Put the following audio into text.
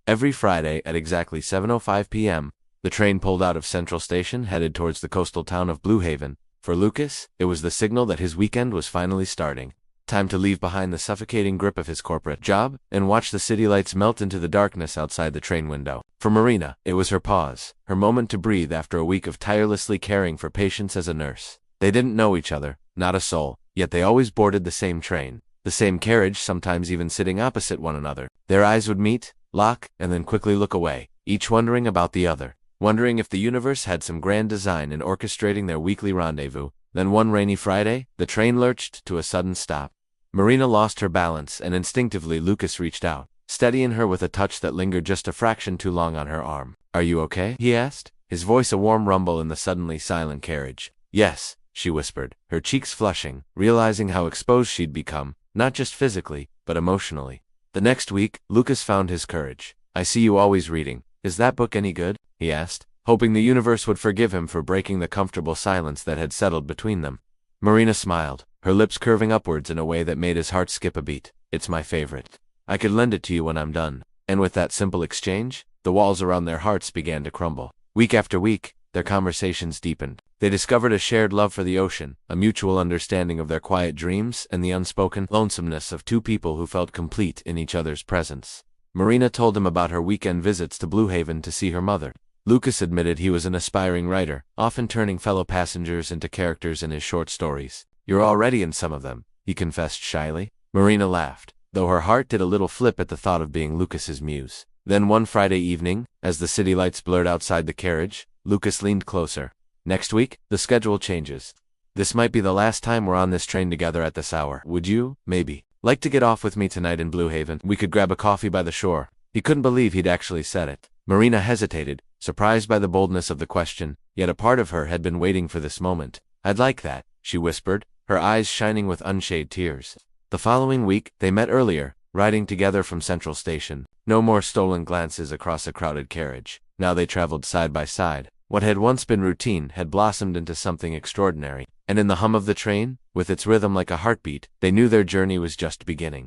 Every Friday at exactly 7:05 p.m., the train pulled out of Central Station headed towards the coastal town of Blue Haven. For Lucas, it was the signal that his weekend was finally starting. Time to leave behind the suffocating grip of his corporate job and watch the city lights melt into the darkness outside the train window. For Marina, it was her pause, her moment to breathe after a week of tirelessly caring for patients as a nurse. They didn't know each other, not a soul, yet they always boarded the same train, the same carriage, sometimes even sitting opposite one another. Their eyes would meet, lock, and then quickly look away, each wondering about the other, wondering if the universe had some grand design in orchestrating their weekly rendezvous. Then one rainy Friday, the train lurched to a sudden stop. Marina lost her balance, and instinctively Lucas reached out, steadying her with a touch that lingered just a fraction too long on her arm. "Are you okay?" he asked, his voice a warm rumble in the suddenly silent carriage. "Yes," she whispered, her cheeks flushing, realizing how exposed she'd become, not just physically, but emotionally. The next week, Lucas found his courage. "I see you always reading. Is that book any good?" he asked, hoping the universe would forgive him for breaking the comfortable silence that had settled between them. Marina smiled, her lips curving upwards in a way that made his heart skip a beat. "It's my favorite. I could lend it to you when I'm done." And with that simple exchange, the walls around their hearts began to crumble. Week after week, their conversations deepened. They discovered a shared love for the ocean, a mutual understanding of their quiet dreams, and the unspoken lonesomeness of two people who felt complete in each other's presence. Marina told him about her weekend visits to Blue Haven to see her mother. Lucas admitted he was an aspiring writer, often turning fellow passengers into characters in his short stories. "You're already in some of them," he confessed shyly. Marina laughed, though her heart did a little flip at the thought of being Lucas's muse. Then one Friday evening, as the city lights blurred outside the carriage, Lucas leaned closer. "Next week, the schedule changes. This might be the last time we're on this train together at this hour. Would you, maybe, like to get off with me tonight in Blue Haven? We could grab a coffee by the shore." He couldn't believe he'd actually said it. Marina hesitated, surprised by the boldness of the question, yet a part of her had been waiting for this moment. "I'd like that," she whispered, her eyes shining with unshaded tears. The following week, they met earlier, riding together from Central Station. No more stolen glances across a crowded carriage. Now they traveled side by side. What had once been routine had blossomed into something extraordinary, and in the hum of the train, with its rhythm like a heartbeat, they knew their journey was just beginning.